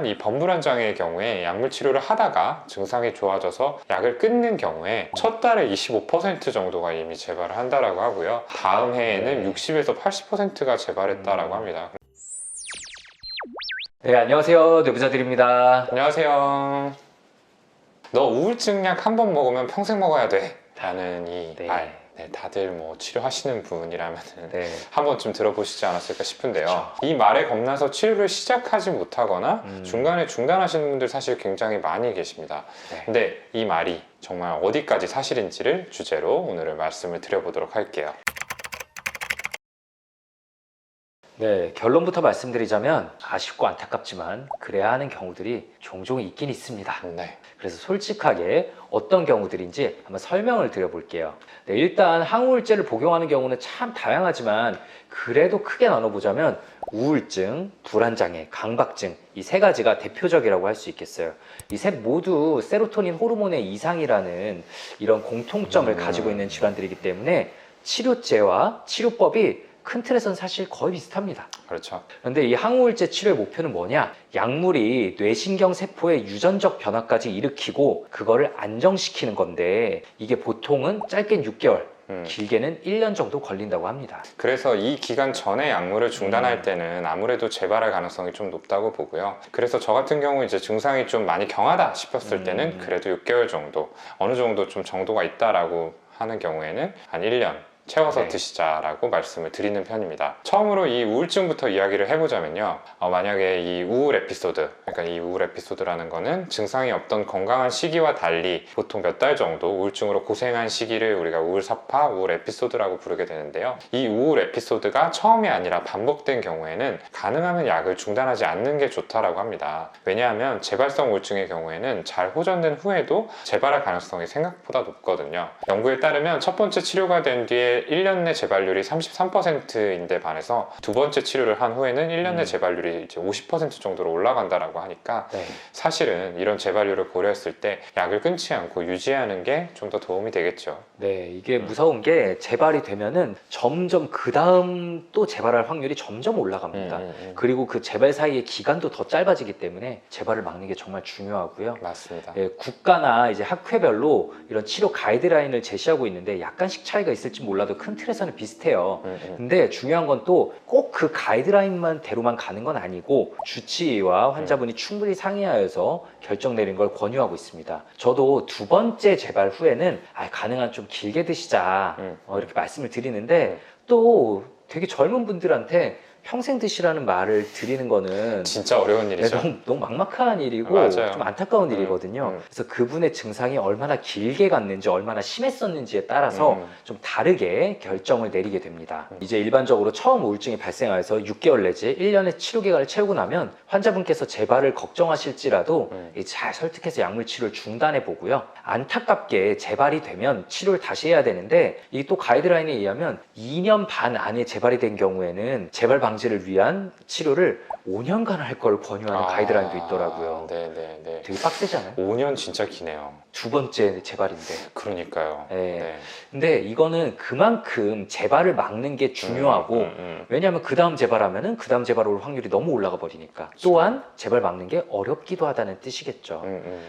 이 범불안장애의 경우에 약물 치료를 하다가 증상이 좋아져서 약을 끊는 경우에 첫 달에 25% 정도가 이미 재발을 한다라고 하고요. 다음 해에는 60에서 80%가 재발했다라고 합니다. 네, 안녕하세요. 뇌부자들입니다. 안녕하세요. 너 우울증 약 한 번 먹으면 평생 먹어야 돼 라는 이 말. 다들 뭐 치료하시는 분이라면 한 번쯤 들어보시지 않았을까 싶은데요. 그렇죠. 이 말에 겁나서 치료를 시작하지 못하거나 중간에 중단하시는 분들 사실 굉장히 많이 계십니다. 근데 이 말이 정말 어디까지 사실인지를 주제로 오늘 말씀을 드려보도록 할게요. 네, 결론부터 말씀드리자면 아쉽고 안타깝지만 그래야 하는 경우들이 종종 있긴 있습니다. 그래서 솔직하게 어떤 경우들인지 한번 설명을 드려볼게요. 네, 일단 항우울제를 복용하는 경우는 참 다양하지만 그래도 크게 나눠보자면 우울증, 불안장애, 강박증 이 세 가지가 대표적이라고 할 수 있겠어요. 이 셋 모두 세로토닌 호르몬의 이상이라는 이런 공통점을 가지고 있는 질환들이기 때문에 치료제와 치료법이 큰 틀에서는 사실 거의 비슷합니다. 그렇죠. 그런데 이 항우울제 치료의 목표는 뭐냐? 약물이 뇌신경 세포의 유전적 변화까지 일으키고 그거를 안정시키는 건데 이게 보통은 짧게는 6개월, 길게는 1년 정도 걸린다고 합니다. 그래서 이 기간 전에 약물을 중단할 때는 아무래도 재발할 가능성이 좀 높다고 보고요. 그래서 저 같은 경우 이제 증상이 좀 많이 경하다 싶었을 때는 그래도 6개월 정도, 어느 정도 좀 정도가 있다라고 하는 경우에는 한 1년 채워서 드시자라고 말씀을 드리는 편입니다. 처음으로 이 우울증부터 이야기를 해보자면요. 만약에 이 우울 에피소드, 그러니까 이 우울 에피소드라는 거는 증상이 없던 건강한 시기와 달리 보통 몇 달 정도 우울증으로 고생한 시기를 우리가 우울사파, 우울 에피소드라고 부르게 되는데요. 이 우울 에피소드가 처음이 아니라 반복된 경우에는 가능하면 약을 중단하지 않는 게 좋다라고 합니다. 왜냐하면 재발성 우울증의 경우에는 잘 호전된 후에도 재발할 가능성이 생각보다 높거든요. 연구에 따르면 첫 번째 치료가 된 뒤에 1년 내 재발률이 33%인데 반해서 두 번째 치료를 한 후에는 1년 내 재발률이 이제 50% 정도로 올라간다라고 하니까 사실은 이런 재발률을 고려했을 때 약을 끊지 않고 유지하는 게 좀 더 도움이 되겠죠. 네, 이게 무서운 게 재발이 되면은 점점 그 다음 또 재발할 확률이 점점 올라갑니다. 그리고 그 재발 사이의 기간도 더 짧아지기 때문에 재발을 막는 게 정말 중요하고요. 맞습니다. 예, 국가나 이제 학회별로 이런 치료 가이드라인을 제시하고 있는데 약간씩 차이가 있을지 몰라도 큰 틀에서는 비슷해요. 근데 중요한 건 또 꼭 그 가이드라인만 대로만 가는 건 아니고 주치의와 환자분이 충분히 상의하여서 결정 내린 걸 권유하고 있습니다. 저도 두 번째 재발 후에는 가능한 좀 길게 드시자 이렇게 말씀을 드리는데 또 되게 젊은 분들한테 평생 드시라는 말을 드리는 거는 진짜 어려운 일이죠. 너무 막막한 일이고 맞아요. 좀 안타까운 일이거든요. 그래서 그분의 증상이 얼마나 길게 갔는지 얼마나 심했었는지에 따라서 좀 다르게 결정을 내리게 됩니다. 이제 일반적으로 처음 우울증이 발생하여서 6개월 내지 1년의 치료 기간을 채우고 나면 환자분께서 재발을 걱정하실지라도 잘 설득해서 약물 치료를 중단해 보고요. 안타깝게 재발이 되면 치료를 다시 해야 되는데 이 또 가이드라인에 의하면 2년 반 안에 재발이 된 경우에는 재발 방지를 위한 치료를 5년간 할 걸 권유하는 가이드라인도 있더라고요. 네네네. 되게 빡세잖아요. 5년 진짜 기네요. 두 번째 재발인데. 그러니까요. 근데 이거는 그만큼 재발을 막는 게 중요하고 왜냐하면 그 다음 재발하면은 그 다음 재발 올 확률이 너무 올라가 버리니까 또한 재발 막는 게 어렵기도 하다는 뜻이겠죠.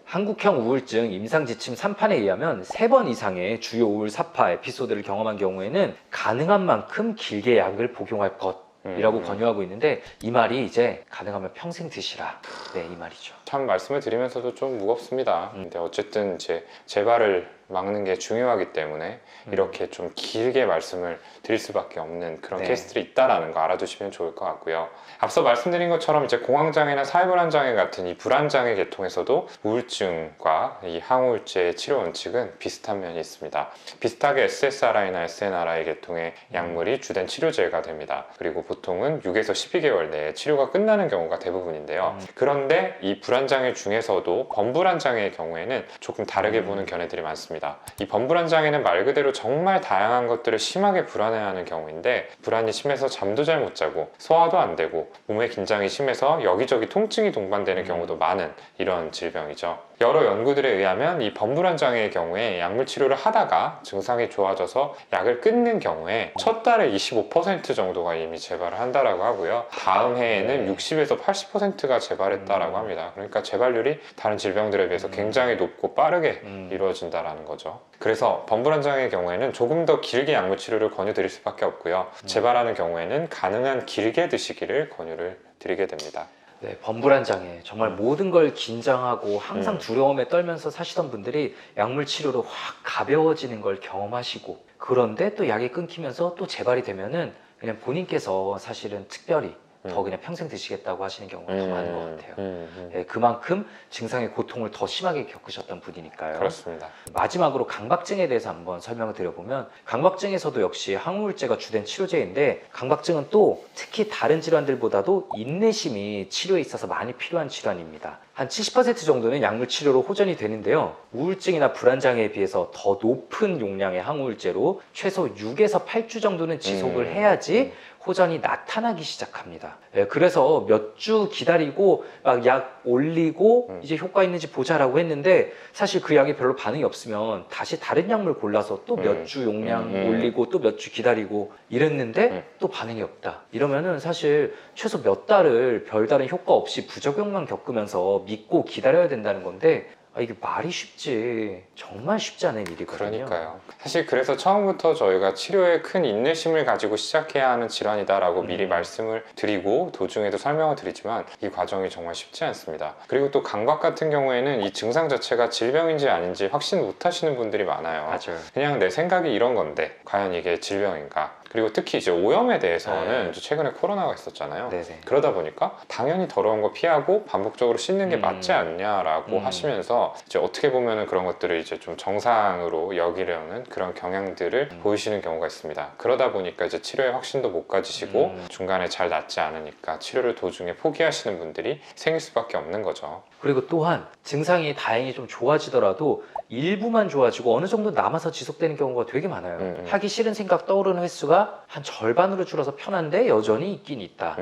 한국형 우울증 임상지침 3판에 의하면 3번 이상의 주요 우울 사파 에피소드를 경험한 경우에는 가능한 만큼 길게 약을 복용할 것 이라고 권유하고 있는데 이 말이 이제 가능하면 평생 드시라. 이 말이죠. 참 말씀을 드리면서도 좀 무겁습니다. 근데 어쨌든 이제 재발을 막는 게 중요하기 때문에 이렇게 좀 길게 말씀을 드릴 수밖에 없는 그런 케이스들이 있다라는 거 알아두시면 좋을 것 같고요. 앞서 말씀드린 것처럼 이제 공황장애나 사회불안장애 같은 이 불안장애 계통에서도 우울증과 이 항우울제 치료 원칙은 비슷한 면이 있습니다. 비슷하게 SSRI나 SNRI 계통의 약물이 주된 치료제가 됩니다. 그리고 보통은 6에서 12개월 내에 치료가 끝나는 경우가 대부분인데요. 그런데 이 불안장애 중에서도 범불안장애의 경우에는 조금 다르게 보는 견해들이 많습니다. 이 범불안장애는 말 그대로 정말 다양한 것들을 심하게 불안해하는 경우인데 불안이 심해서 잠도 잘 못 자고 소화도 안 되고 몸의 긴장이 심해서 여기저기 통증이 동반되는 경우도 많은 이런 질병이죠. 여러 연구들에 의하면 이 범불안장애의 경우에 약물 치료를 하다가 증상이 좋아져서 약을 끊는 경우에 첫 달에 25% 정도가 이미 재발을 한다라고 하고요. 다음 해에는 60에서 80%가 재발했다라고 합니다. 그러니까 재발률이 다른 질병들에 비해서 굉장히 높고 빠르게 이루어진다라는 거죠. 그래서 범불안장애의 경우에는 조금 더 길게 약물 치료를 권유드릴 수밖에 없고요. 재발하는 경우에는 가능한 길게 드시기를 권유를 드리게 됩니다. 네, 범불안장애. 정말 모든 걸 긴장하고 항상 두려움에 떨면서 사시던 분들이 약물 치료로 확 가벼워지는 걸 경험하시고, 그런데 또 약이 끊기면서 또 재발이 되면은 그냥 본인께서 사실은 특별히 더 그냥 평생 드시겠다고 하시는 경우가 더 많은 것 같아요. 네, 그만큼 증상의 고통을 더 심하게 겪으셨던 분이니까요. 그렇습니다. 마지막으로 강박증에 대해서 한번 설명을 드려보면, 강박증에서도 역시 항우울제가 주된 치료제인데, 강박증은 또 특히 다른 질환들보다도 인내심이 치료에 있어서 많이 필요한 질환입니다. 한 70% 정도는 약물 치료로 호전이 되는데요. 우울증이나 불안장애에 비해서 더 높은 용량의 항우울제로 최소 6에서 8주 정도는 지속을 해야지 호전이 나타나기 시작합니다. 예, 그래서 몇 주 기다리고 막 약 올리고 이제 효과 있는지 보자라고 했는데, 사실 그 약이 별로 반응이 없으면 다시 다른 약물 골라서 또 몇 주 용량 올리고 또 몇 주 기다리고 이랬는데 또 반응이 없다. 이러면은 사실 최소 몇 달을 별다른 효과 없이 부작용만 겪으면서 믿고 기다려야 된다는 건데, 이게 말이 쉽지 정말 쉽지 않은 일이거든요. 그러니까요. 사실 그래서 처음부터 저희가 치료에 큰 인내심을 가지고 시작해야 하는 질환이다라고 미리 말씀을 드리고 도중에도 설명을 드리지만 이 과정이 정말 쉽지 않습니다. 그리고 또 강박 같은 경우에는 이 증상 자체가 질병인지 아닌지 확신 못 하시는 분들이 많아요. 맞아요. 그냥 내 생각이 이런 건데 과연 이게 질병인가? 그리고 특히 이제 오염에 대해서는 최근에 코로나가 있었잖아요. 네네. 그러다 보니까 당연히 더러운 거 피하고 반복적으로 씻는 게 맞지 않냐라고 하시면서 이제 어떻게 보면은 그런 것들을 이제 좀 정상으로 여기려는 그런 경향들을 보이시는 경우가 있습니다. 그러다 보니까 이제 치료에 확신도 못 가지시고 중간에 잘 낫지 않으니까 치료를 도중에 포기하시는 분들이 생길 수밖에 없는 거죠. 그리고 또한 증상이 다행히 좀 좋아지더라도 일부만 좋아지고 어느 정도 남아서 지속되는 경우가 되게 많아요. 하기 싫은 생각 떠오르는 횟수가 한 절반으로 줄어서 편한데 여전히 있긴 있다.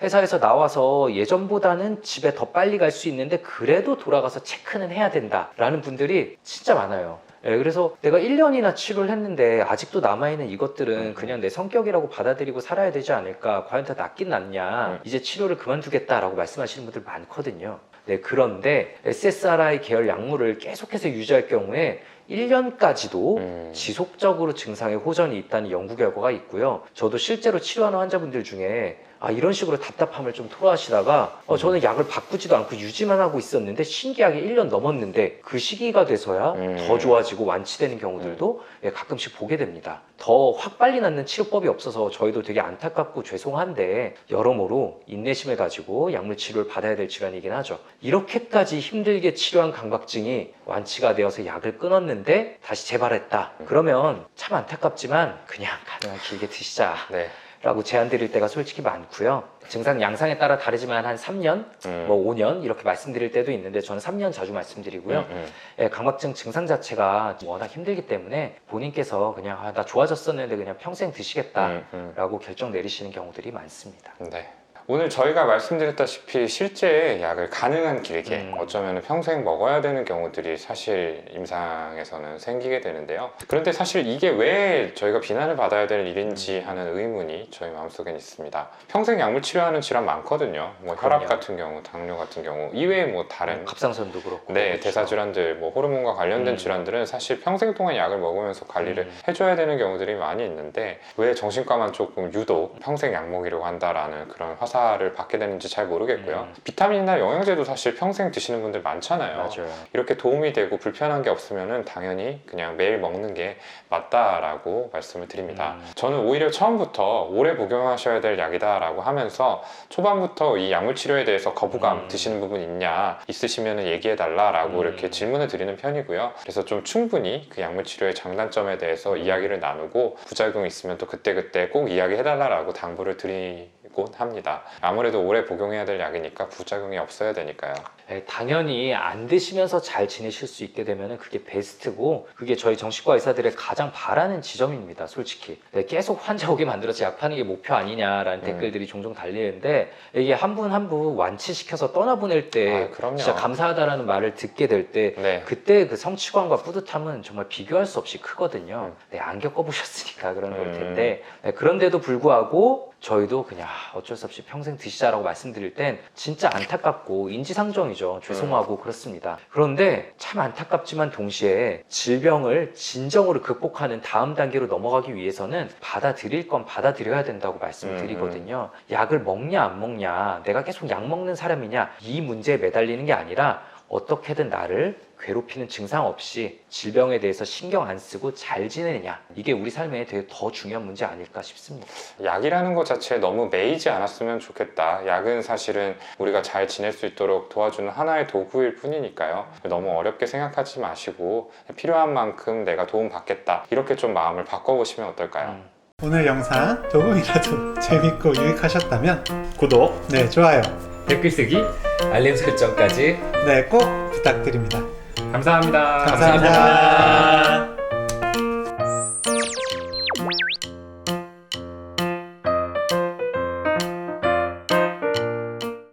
회사에서 나와서 예전보다는 집에 더 빨리 갈 수 있는데 그래도 돌아가서 체크는 해야 된다라는 분들이 진짜 많아요. 그래서 내가 1년이나 치료를 했는데 아직도 남아있는 이것들은 그냥 내 성격이라고 받아들이고 살아야 되지 않을까, 과연 다 낫긴 낫냐, 이제 치료를 그만두겠다라고 말씀하시는 분들 많거든요. 네, 그런데 SSRI 계열 약물을 계속해서 유지할 경우에 1년까지도 지속적으로 증상에 호전이 있다는 연구 결과가 있고요. 저도 실제로 치료하는 환자분들 중에 이런 식으로 답답함을 좀 토로하시다가 저는 약을 바꾸지도 않고 유지만 하고 있었는데 신기하게 1년 넘었는데 그 시기가 돼서야 더 좋아지고 완치되는 경우들도 가끔씩 보게 됩니다. 더 확 빨리 낫는 치료법이 없어서 저희도 되게 안타깝고 죄송한데, 여러모로 인내심을 가지고 약물 치료를 받아야 될 질환이긴 하죠. 이렇게까지 힘들게 치료한 강박증이 완치가 되어서 약을 끊었는데 다시 재발했다. 그러면 참 안타깝지만 그냥 가능한 길게 드시자. 네. 라고 제안 드릴 때가 솔직히 많고요. 증상 양상에 따라 다르지만 한 3년, 뭐 5년 이렇게 말씀드릴 때도 있는데 저는 3년 자주 말씀드리고요. 강박증 증상 자체가 워낙 힘들기 때문에 본인께서 그냥 나 좋아졌었는데 그냥 평생 드시겠다라고 결정 내리시는 경우들이 많습니다. 네. 오늘 저희가 말씀드렸다시피 실제 약을 가능한 길게 어쩌면 평생 먹어야 되는 경우들이 사실 임상에서는 생기게 되는데요. 그런데 사실 이게 왜 저희가 비난을 받아야 될 일인지 하는 의문이 저희 마음속에 있습니다. 평생 약물 치료하는 질환 많거든요. 뭐 혈압 같은 경우, 당뇨 같은 경우 이외에 뭐 다른 갑상선도 그렇고 네, 대사질환들, 뭐 호르몬과 관련된 질환들은 사실 평생 동안 약을 먹으면서 관리를 해줘야 되는 경우들이 많이 있는데 왜 정신과만 조금 유독 평생 약 먹이려고 한다라는 그런 화사를 받게 되는지 잘 모르겠고요. 비타민이나 영양제도 사실 평생 드시는 분들 많잖아요. 맞아요. 이렇게 도움이 되고 불편한 게 없으면은 당연히 그냥 매일 먹는 게 맞다라고 말씀을 드립니다. 저는 오히려 처음부터 오래 복용하셔야 될 약이다라고 하면서 초반부터 이 약물 치료에 대해서 거부감 드시는 부분 있으시면 얘기해달라라고 이렇게 질문을 드리는 편이고요. 그래서 좀 충분히 그 약물 치료의 장단점에 대해서 이야기를 나누고 부작용이 있으면 또 그때그때 꼭 이야기해달라고 당부를 드리고 싶곤 합니다. 아무래도 오래 복용해야 될 약이니까 부작용이 없어야 되니까요. 네, 당연히 안 드시면서 잘 지내실 수 있게 되면 그게 베스트고, 그게 저희 정신과 의사들의 가장 바라는 지점입니다, 솔직히. 네, 계속 환자 오게 만들어서 약 파는 게 목표 아니냐라는 댓글들이 종종 달리는데, 이게 한 분 한 분 완치시켜서 떠나보낼 때 그럼요. 진짜 감사하다라는 말을 듣게 될 때 네. 그때 그 성취감과 뿌듯함은 정말 비교할 수 없이 크거든요. 네, 안 겪어보셨으니까 그런 걸 텐데, 네, 그런데도 불구하고 저희도 그냥 어쩔 수 없이 평생 드시자라고 말씀드릴 땐 진짜 안타깝고 인지상정이죠. 죄송하고 그렇습니다. 그런데 참 안타깝지만 동시에 질병을 진정으로 극복하는 다음 단계로 넘어가기 위해서는 받아들일 건 받아들여야 된다고 말씀을 드리거든요. 약을 먹냐 안 먹냐, 내가 계속 약 먹는 사람이냐, 이 문제에 매달리는 게 아니라 어떻게든 나를 괴롭히는 증상 없이 질병에 대해서 신경 안 쓰고 잘 지내느냐, 이게 우리 삶에 되게 더 중요한 문제 아닐까 싶습니다. 약이라는 것 자체에 너무 매이지 않았으면 좋겠다. 약은 사실은 우리가 잘 지낼 수 있도록 도와주는 하나의 도구일 뿐이니까요. 너무 어렵게 생각하지 마시고 필요한 만큼 내가 도움받겠다, 이렇게 좀 마음을 바꿔보시면 어떨까요? 오늘 영상 조금이라도 재밌고 유익하셨다면 구독, 좋아요, 댓글 쓰기, 알림 설정까지 꼭 부탁드립니다. 감사합니다. 감사합니다.